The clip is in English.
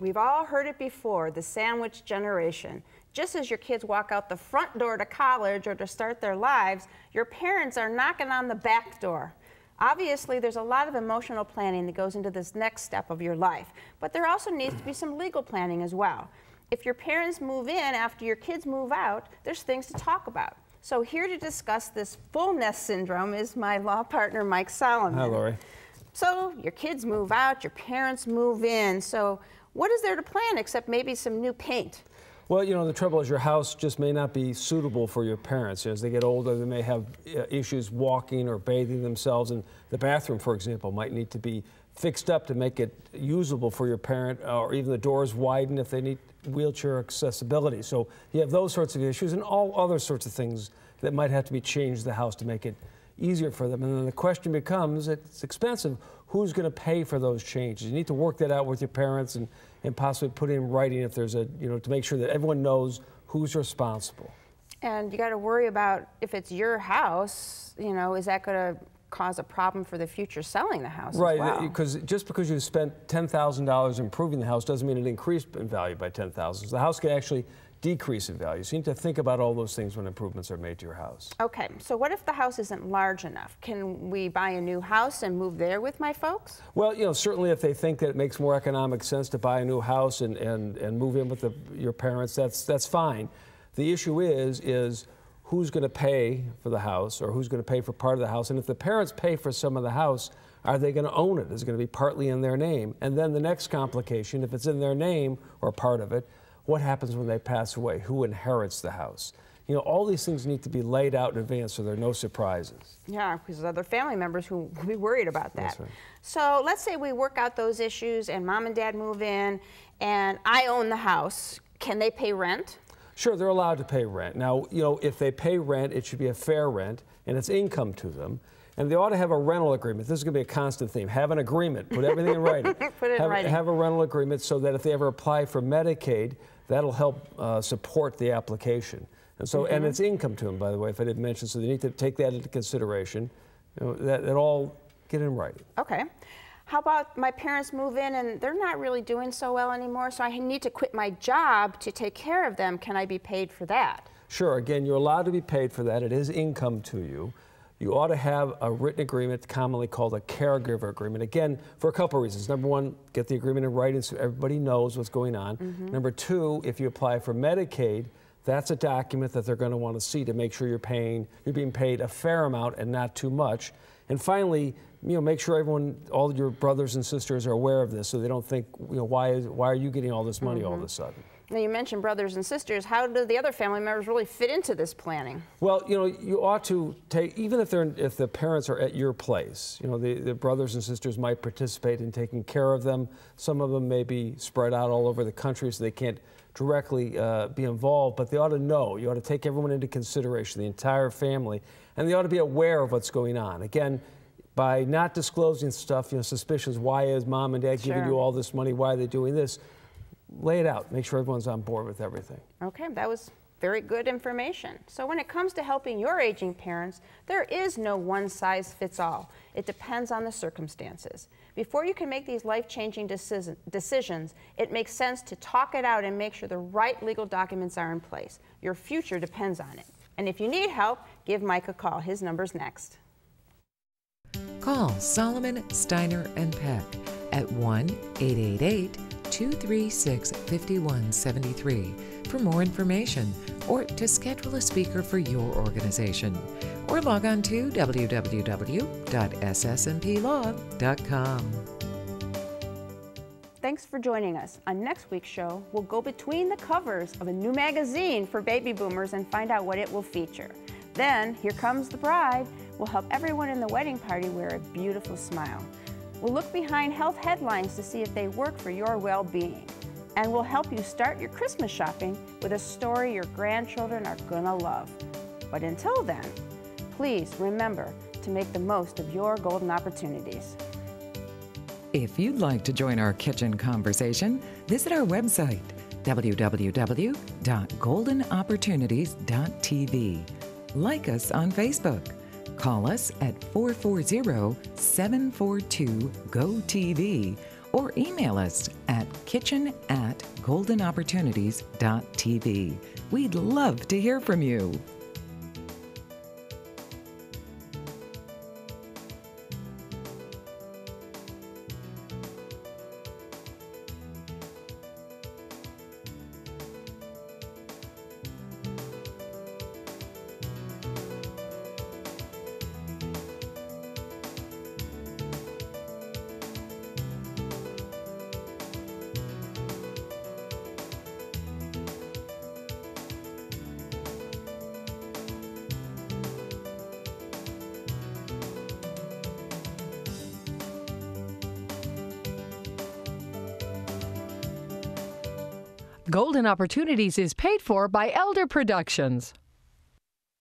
We've all heard it before, the sandwich generation. Just as your kids walk out the front door to college or to start their lives, your parents are knocking on the back door. Obviously, there's a lot of emotional planning that goes into this next step of your life, but there also needs to be some legal planning as well. If your parents move in after your kids move out, there's things to talk about. So here to discuss this full nest syndrome is my law partner, Mike Solomon. Hi, Lori. So your kids move out, your parents move in. So what is there to plan except maybe some new paint? Well, you know, the trouble is your house just may not be suitable for your parents. As they get older, they may have issues walking or bathing themselves, and the bathroom, for example, might need to be fixed up to make it usable for your parent, or even the doors widen if they need wheelchair accessibility. So you have those sorts of issues and all other sorts of things that might have to be changed in the house to make it easier for them. And then the question becomes, it's expensive, who's going to pay for those changes? You need to work that out with your parents and possibly put in writing if there's a, you know, to make sure that everyone knows who's responsible. And you got to worry about if it's your house, you know, is that going to cause a problem for the future selling the house right, as well? Because just because you spent $10,000 improving the house doesn't mean it increased in value by $10,000. So the house could actually decrease in value. So you need to think about all those things when improvements are made to your house. Okay, so what if the house isn't large enough? Can we buy a new house and move there with my folks? Well, you know, certainly if they think that it makes more economic sense to buy a new house and move in with your parents, that's fine. The issue is who's going to pay for the house, or who's going to pay for part of the house? And if the parents pay for some of the house, are they going to own it? Is it going to be partly in their name? And then the next complication, if it's in their name or part of it, what happens when they pass away? Who inherits the house? You know, all these things need to be laid out in advance so there are no surprises. Yeah, because there's other family members who will be worried about that. That's right. So let's say we work out those issues and mom and dad move in and I own the house. Can they pay rent? Sure, they're allowed to pay rent. Now, you know, if they pay rent, it should be a fair rent and it's income to them. And they ought to have a rental agreement. This is going to be a constant theme. Have an agreement. Put everything in writing. Put it in writing. Have a rental agreement so that if they ever apply for Medicaid, that'll help support the application. And so, and it's income to them, by the way, if I didn't mention. So they need to take that into consideration. You know, that all get in writing. Okay. How about my parents move in and they're not really doing so well anymore, so I need to quit my job to take care of them. Can I be paid for that? Sure. Again, you're allowed to be paid for that. It is income to you. You ought to have a written agreement, commonly called a caregiver agreement. Again, for a couple of reasons. Number one, get the agreement in writing so everybody knows what's going on. Number two, if you apply for Medicaid, that's a document that they're going to want to see to make sure you're being paid a fair amount and not too much. And finally, you know, make sure everyone, all your brothers and sisters are aware of this so they don't think, you know, why are you getting all this money all of a sudden? Now, you mentioned brothers and sisters. How do the other family members really fit into this planning? Well, you know, you ought to take, even if the parents are at your place, you know, the brothers and sisters might participate in taking care of them. Some of them may be spread out all over the country, so they can't directly be involved, but they ought to know. You ought to take everyone into consideration, the entire family, and they ought to be aware of what's going on. Again, by not disclosing stuff, you know, suspicions, why is mom and dad giving you all this money? Why are they doing this? Lay it out. Make sure everyone's on board with everything. Okay, that was very good information. So when it comes to helping your aging parents, there is no one size fits all. It depends on the circumstances. Before you can make these life-changing decisions, it makes sense to talk it out and make sure the right legal documents are in place. Your future depends on it. And if you need help, give Mike a call. His number's next. Call Solomon, Steiner, and Peck at 1-888-236-5173 for more information or to schedule a speaker for your organization. Or log on to www.ssmplaw.com. Thanks for joining us. On next week's show, we'll go between the covers of a new magazine for baby boomers and find out what it will feature. Then, Here Comes the Bride will help everyone in the wedding party wear a beautiful smile. We'll look behind health headlines to see if they work for your well-being. And we'll help you start your Christmas shopping with a story your grandchildren are gonna love. But until then, please remember to make the most of your golden opportunities. If you'd like to join our kitchen conversation, visit our website, www.goldenopportunities.tv. Like us on Facebook. Call us at 440-742-GO-TV or email us at kitchen@goldenopportunities.tv. We'd love to hear from you. Golden Opportunities is paid for by Elder Productions.